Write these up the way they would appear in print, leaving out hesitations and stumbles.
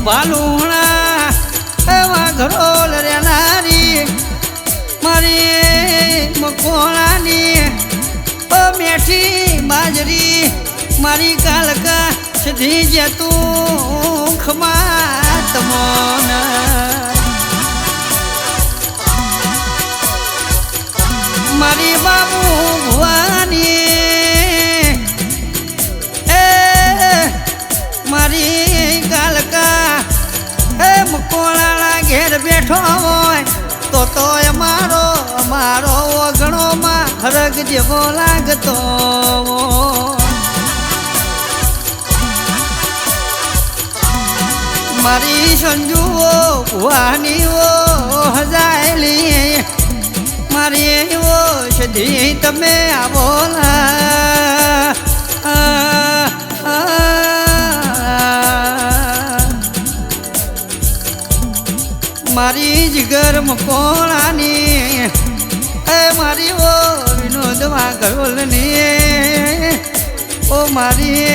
ભાલુણા એવા ઘરોલ રેનારી મારી મકોણાની મેઠી બાજરી મારી કાલકા સધી જતું ખમા તમોના મારી બાબુ ભવાની એ મારી કાલકા એ મકોળાના ઘેર બેઠો હોય તો અમારો ઓગણોમાં હરગ જેવો લાગતો મારી સંજુઓ ભુવાનીઓ હજાયેલી મારી એવો સધી તમે આવો મારી જીગર મકોણાની એ મારી ઓ વિનોદ વાઘરોલની ઓ મારી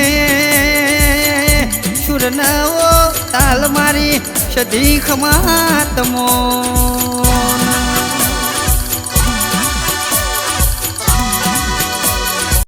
સુરનાઓ તાલ મારી સધી ખમા તમો